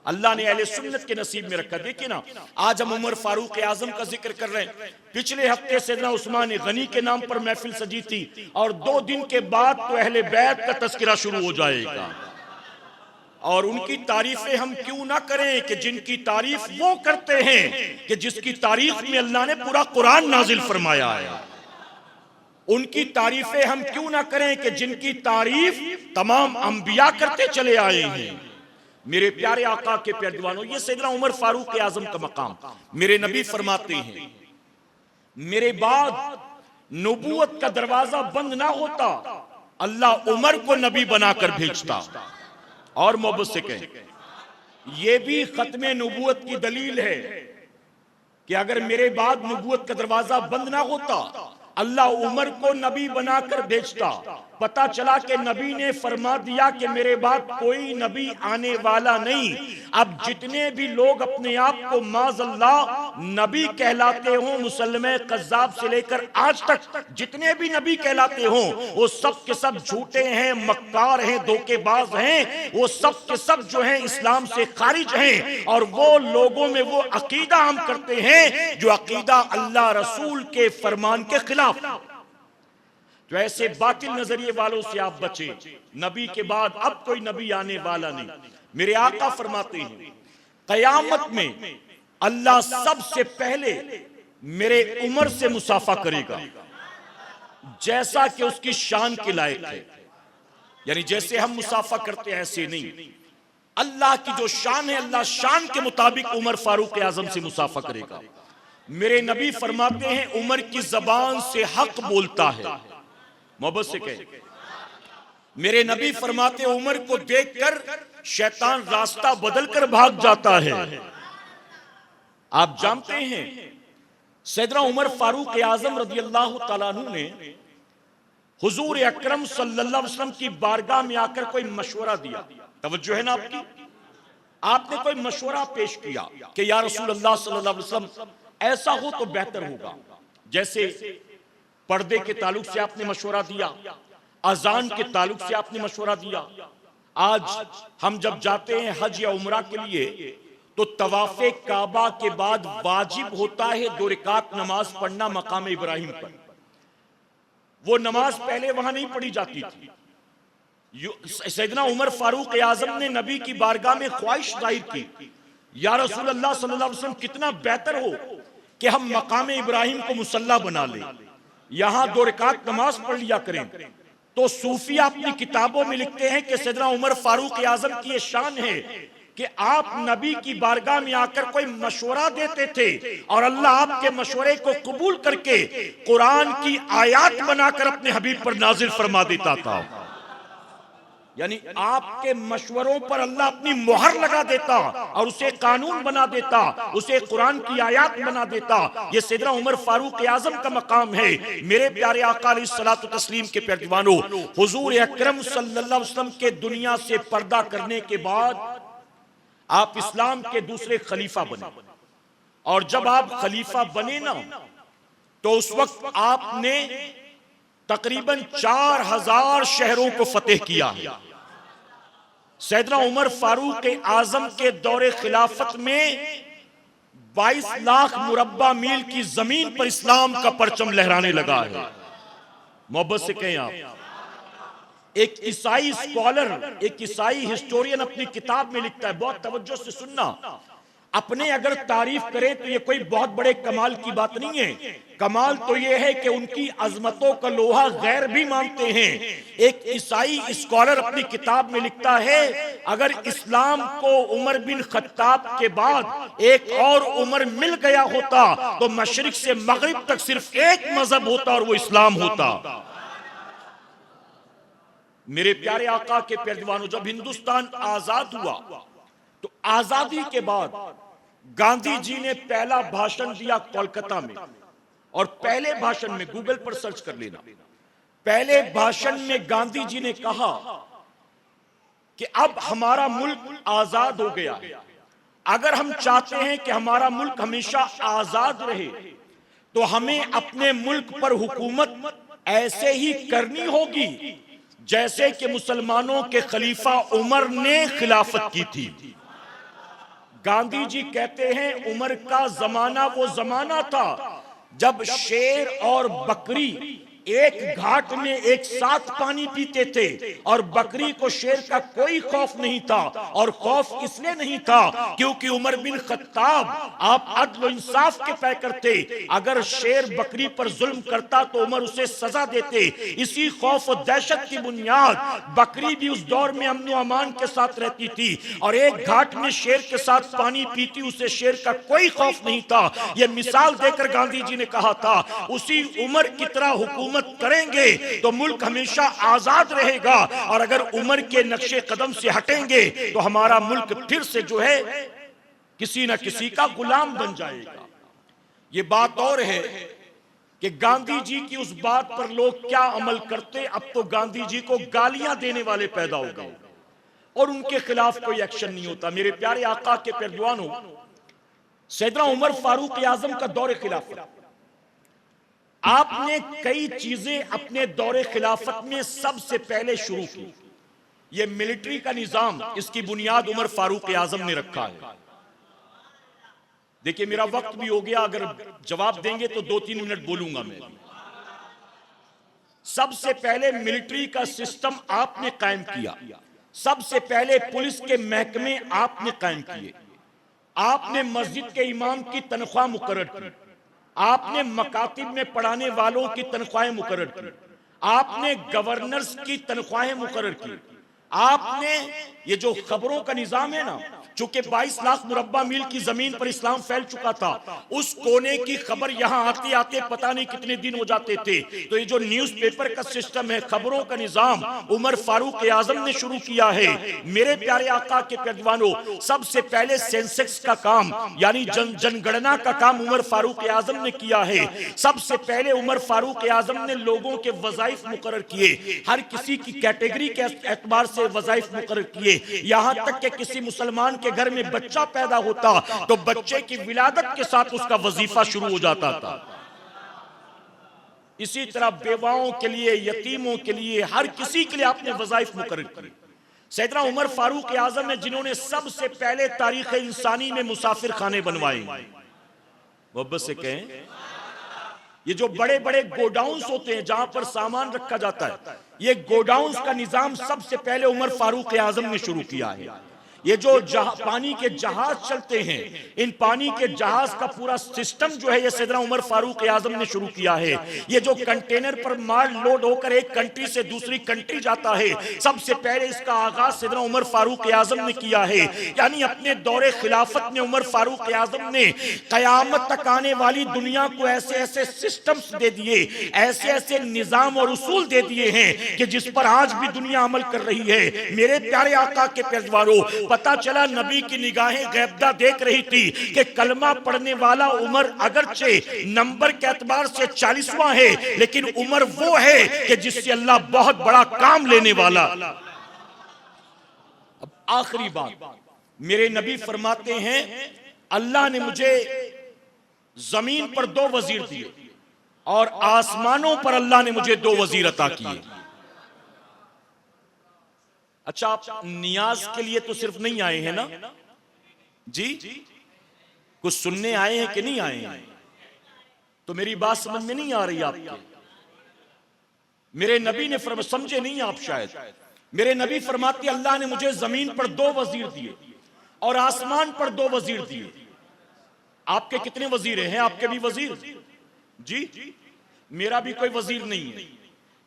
अल्लाह ने अहले सुन्नत के नसीब में रखा। देखिए ना, आज हम उमर फारूक आजम का जिक्र कर रहे हैं। पिछले हफ्ते सैयदना उस्मान गनी के नाम पर महफिल सजी थी और 2 दिन के बाद तो अहले बैत का तस्करा शुरू हो जाएगा। और उनकी तारीफें हम क्यों ना करें कि जिनकी तारीफ वो करते हैं कि जिसकी तारीफ में अल्लाह ने पूरा कुरान नाजिल फरमाया है। उनकी तारीफें हम क्यों ना करें कि जिनकी तारीफ तमाम अंबिया करते चले आए हैं। मेरे प्यारे आका के प्यारे दीवानों, ये सैयदना उमर फारूक आजम का मकाम। मेरे नबी फरमाते हैं, मेरे बाद नबूवत का दरवाजा बंद ना होता, अल्लाह उमर को नबी बनाकर भेजता। और मोहब्बत से कहें, यह भी खत्मे नबूवत की दलील है कि अगर मेरे बाद नबूवत का दरवाजा बंद ना होता, अल्लाह उमर को नबी बनाकर भेजता। पता चला कि नबी ने फरमा दिया कि मेरे बाद कोई नबी आने वाला नहीं। अब जितने भी लोग अपने आप को माज़अल्लाह नबी कहलाते हों, मुसलमान कज़्ज़ाब से लेकर आज तक जितने भी नबी कहलाते हों, वो सब के सब झूठे हैं, मक्कार हैं, धोखेबाज हैं। वो सब के सब जो हैं इस्लाम से खारिज हैं। और वो लोगों में वो अकीदा हम करते हैं जो अकीदा अल्लाह रसूल के फरमान के खिलाफ। तो ऐसे बातिल नजरिए वालों से आप बचे। नबी के बाद अब कोई नबी आने वाला नहीं। मेरे आका फरमाते हैं कयामत में अल्लाह सबसे पहले मेरे उमर से मुसाफा करेगा, जैसा कि उसकी शान के लायक है। यानी जैसे हम मुसाफा करते हैं ऐसे नहीं, अल्लाह की जो शान है, अल्लाह शान के मुताबिक उमर फारूक आजम से मुसाफा करेगा। मेरे नबी फरमाते हैं उमर की जबान से हक बोलता है। मोहब्बत से कहे, मेरे नबी फरमाते उमर को देखकर शैतान रास्ता बदलकर भाग जाता है। आप जानते हैं सैयदना उमर फारूक आजम रज़ी अल्लाह तआला अन्हु ने हुजूर अकरम सल्लल्लाहु अलैहि वसल्लम की बारगाह में आकर कोई मशवरा दिया। तवज्जो है ना आपकी? आपने कोई मशवरा पेश किया कि या रसूल अल्लाह सल्लल्लाहु अलैहि वसल्लम ऐसा हो तो बेहतर होगा। जैसे पर्दे के ताल्लुक से आपने मशवरा दिया, अजान के ताल्लुक से आपने मशवरा दिया। आज हम जब जाते हैं हज या उमरा के लिए तो तवाफे काबा के बाद वाजिब होता है 2 रकात नमाज पढ़ना मकाम इब्राहिम पर। वो नमाज पहले वहां नहीं पढ़ी जाती थी। सैयदना उमर फारूक आजम ने नबी की बारगाह में ख्वाहिश जाहिर की, या रसूल अल्लाह सल्लल्लाहु अलैहि वसल्लम कितना बेहतर हो कि हम मकाम इब्राहिम को मुसल्ला बना लें, यहां 2 रकात नमाज पढ़ लिया करें। तो सूफिया अपनी किताबों में लिखते हैं कि सैयदना उमर फारूक आजम की ये शान है कि आप नबी की बारगाह में आकर कोई मशवरा देते थे और अल्लाह आपके मशवरे को कबूल करके कुरान की आयत बनाकर अपने हबीब पर नाजिल फरमा देता था। यानी आपके मशवरों पर अल्लाह अपनी मोहर लगा देता और उसे कानून बना देता, उसे कुरान की आयत बना देता। ये सैयदना उमर फारूक आजम का मकाम है। मेरे प्यारे आका अलैहिस्सलातु तस्लीम के प्यारे दीवानों, हुजूर अकरम सल्लल्लाहु अलैहि वसल्लम के दुनिया से पर्दा करने के बाद आप इस्लाम के दूसरे खलीफा बने, और जब आप खलीफा बने ना तो उस वक्त आपने तकरीबन 4000 शहरों को फतेह किया है। सैयदना उमर फारूक आजम के दौरे खिलाफत में 22 लाख मुरब्बा मील की जमीन पर इस्लाम का परचम लहराने लगा है। मोहब्बत से कहें आप, एक ईसाई स्कॉलर, एक ईसाई हिस्टोरियन अपनी किताब में लिखता है, बहुत तवज्जो से सुनना, अपने अगर तारीफ करें तो ये कोई बहुत बड़े कमाल की बात नहीं है। कमाल तो ये है कि उनकी अजमतों का लोहा गैर भी मानते हैं। एक ईसाई स्कॉलर अपनी किताब में लिखता है, अगर इस्लाम को उमर बिन खत्ताब के बाद एक और उमर मिल गया होता तो मशरिक से मगरिब तक सिर्फ एक मजहब होता और वो इस्लाम होता। मेरे प्यारे आका के प्यारे दीवानों, जब हिंदुस्तान आजाद हुआ तो आजादी के बाद गांधी जी ने पहला भाषण दिया कोलकाता में, और पहले भाषण में, गूगल पर सर्च कर लेना, पहले भाषण में गांधी जी ने कहा कि अब हमारा मुल्क आजाद हो गया है, अगर हम चाहते हैं कि हमारा मुल्क हमेशा आजाद रहे तो हमें अपने मुल्क पर हुकूमत ऐसे ही करनी होगी जैसे कि मुसलमानों के खलीफा उमर ने खिलाफत की थी। गांधी जी कहते हैं उमर का जमाना वो जमाना था जब शेर और बकरी एक घाट में एक साथ पानी पीते थे और बकरी को शेर का कोई खौफ नहीं था, और खौफ इसलिए नहीं था क्योंकि उमर बिन खत्ताब आप अदल इंसाफ के पैकर थे। अगर शेर बकरी पर जुल्म करता तो उमर उसे सजा देते। इसी खौफ और दहशत की बुनियाद बकरी भी उस दौर में अमन अमान के साथ रहती थी, और एक घाट में शेर के साथ पानी पीती, उसे शेर का कोई खौफ नहीं था। यह मिसाल देकर गांधी जी ने कहा था उसी उमर की तरह हुकूमत करेंगे तो मुल्क हमेशा आजाद रहेगा, और अगर उमर के नक्शे कदम से हटेंगे तो हमारा मुल्क फिर से जो है किसी न किसी का गुलाम बन जाएगा। ये बात और है कि गांधी जी की उस बात पर लोग क्या अमल करते। अब तो गांधी जी को गालियां देने वाले पैदा हो गए और उनके खिलाफ कोई एक्शन नहीं होता। मेरे प्यारे आका के पैरवानों, सैयदना उमर फारूक आजम का दौरे खिलाफत, आपने कई चीजें अपने दौरे खिलाफत में सबसे पहले शुरू की। यह मिलिट्री का निजाम, इसकी बुनियाद उमर फारूक आजम ने रखा है। देखिए मेरा वक्त भी हो गया, अगर जवाब देंगे तो 2-3 मिनट बोलूंगा मैं। सबसे पहले मिलिट्री का सिस्टम आपने कायम किया, सबसे पहले पुलिस के महकमे आपने कायम किए, आपने मस्जिद के इमाम की तनख्वाह मुकर्रर की, आपने मकातिब में पढ़ाने वालों की तनख्वाहें मुकर्रर की, आपने गवर्नर्स की तनख्वाहें मुकर्रर की, आपने ये जो खबरों का निजाम है ना, चूंकि 22 लाख मुरब्बा मील की जमीन पर इस्लाम फैल चुका था, उस कोने की खबर यहां आते आते पता नहीं कितने दिन हो जाते थे। तो ये जो न्यूज़पेपर का सिस्टम है, खबरों का निजाम उमर फारूक आजम ने शुरू किया है। मेरे प्यारे आका के पैजवानों, सबसे पहले सेंसेक्स का काम यानी जनगणना का काम उमर फारूक आजम ने किया है। सबसे पहले उमर फारूक आजम ने लोगों के वज़ाइफ मुकर्रर किए, हर किसी की कैटेगरी के एतबार से वज़ाइफ मुकर्रर किए, यहां तक कि किसी मुसलमान के घर में बच्चा पैदा होता तो बच्चे की विलादत के साथ उसका वजीफा शुरू हो जाता था। इसी तरह बेवाओं के लिए, यतीमों के लिए, हर किसी के लिए आपने वज़ाइफ मुकर्रर किए। सैयदना उमर फारूक आजम ने जिन्होंने सबसे पहले तारीख इंसानी में मुसाफिर खाने बनवाए, मोहब्बत से कहें, ये जो बड़े बड़े गोडाउन्स होते हैं जहां पर सामान रखा जाता है, ये गोडाउन्स का निजाम सबसे पहले उमर फारूक आजम ने शुरू किया है। ये जो पानी के जहाज चलते हैं, इन पानी के जहाज का पूरा सिस्टम जो है ये सैयदना उमर फारूक आजम ने शुरू किया है। ये जो कंटेनर पर माल लोड होकर एक कंट्री से दूसरी कंट्री जाता है, सबसे पहले इसका आगाज सैयदना उमर फारूक आजम ने किया है। यानी अपने दौरे खिलाफत में उमर फारूक आजम ने कयामत तक आने वाली दुनिया को ऐसे ऐसे सिस्टम्स दे दिए, ऐसे ऐसे निजाम और उसूल दे दिए हैं कि जिस पर आज भी दुनिया अमल कर रही है। मेरे प्यारे आका के पैजवानों, पता चला नबी की निगाहें गैबदा देख रही थी कि कलमा पढ़ने वाला उमर अगरचे नंबर के एतबार से 40वां है, लेकिन उमर वो है कि जिससे अल्लाह बहुत बड़ा काम लेने वाला। अब आखिरी बात, मेरे नबी फरमाते हैं अल्लाह ने मुझे जमीन पर 2 वजीर दिए और आसमानों पर अल्लाह ने मुझे 2 वजीर अता किए। अच्छा, आप नियाज के लिए तो सिर्फ नहीं आए हैं ना जी, कुछ सुनने आए हैं कि नहीं आए हैं? तो मेरी बात समझ में नहीं आ रही आपको। मेरे नबी ने फरमाया, समझे नहीं आप शायद, मेरे नबी फरमाते अल्लाह ने मुझे जमीन पर 2 वजीर दिए और आसमान पर 2 वजीर दिए। आपके कितने वजीर हैं? आपके भी वजीर जी? मेरा भी कोई वजीर नहीं है,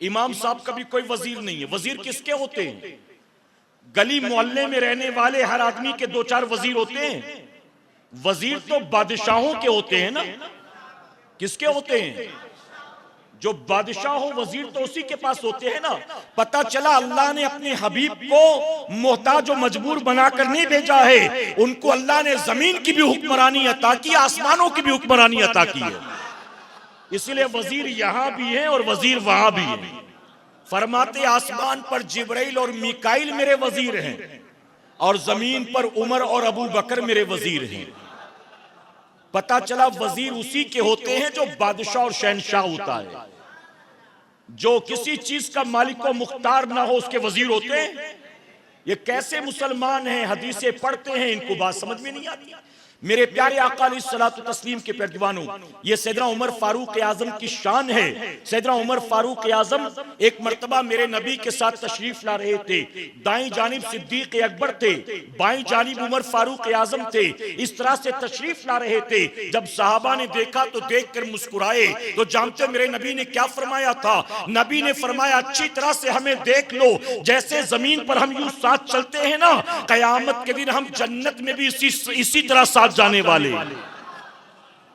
इमाम साहब का भी कोई वजीर नहीं है। वजीर किसके होते हैं? गली मोहल्ले में रहने वाले हर आदमी के 2-4 वजीर होते हैं। वजीर तो बादशाहों के होते हैं ना। किसके होते हैं? जो बादशाह हो वजीर तो उसी के पास होते हैं ना। पता चला अल्लाह ने अपने हबीब को मोहताज और मजबूर बनाकर नहीं भेजा है, उनको अल्लाह ने जमीन की भी हुक्मरानी अता की, आसमानों की भी हुक्मरानी अता की है। इसलिए वजीर यहां भी है और वजीर वहां भी है। फरमाते आसमान पर जिब्राइल और मीकाइल मेरे वजीर हैं और जमीन पर उमर और अबू बकर मेरे वजीर हैं। पता चला वजीर उसी के होते हैं जो बादशाह और शहनशाह होता है। जो किसी चीज का मालिक व मुख्तार ना हो उसके वजीर होते हैं। ये कैसे मुसलमान हैं, हदीसें पढ़ते हैं, इनको बात समझ में नहीं आती। मेरे प्यारे आका अलैहिस्सलातु तस्लीम के पैजवानों, ये सैयदना उमर फारूक आजम की शान है। सैयदना उमर फारूक आजम एक मर्तबा मेरे नबी के साथ तशरीफ ला रहे थे। दाईं जानिब सिद्दीक अकबर थे, बाईं जानिब उमर फारूक आजम थे। इस तरह से तशरीफ ला रहे थे। जब सहाबा ने देखा तो देखकर मुस्कुराए। तो जानते मेरे नबी ने क्या फरमाया था? नबी ने फरमाया, अच्छी तरह से हमें देख लो, जैसे जमीन पर हम यूं साथ चलते हैं ना, कयामत के दिन हम जन्नत में भी इसी तरह साथ जाने वाले।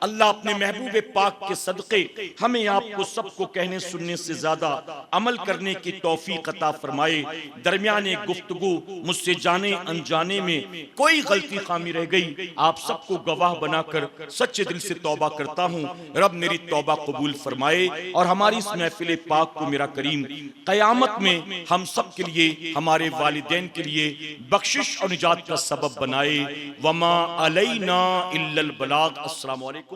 अल्लाह अपने महबूब पाक के सदक़े हमें आपको सबको कहने सुनने से ज्यादा अमल करने की तौफीक अता फरमाए। दरमियाने गुफ्तगू मुझसे जाने अनजाने में कोई गलती खामी रह गई, आप सबको गवाह बनाकर सच्चे दिल से तौबा करता हूँ। रब मेरी तौबा कबूल फरमाए और हमारी इस महफिल पाक को मेरा करीम क़यामत में हम सब के लिए, हमारे वालिदैन के लिए बख्शिश और निजात का सबब बनाए। वमा अलैना इल्लल बलाग। अस्सलामु अलैकुम।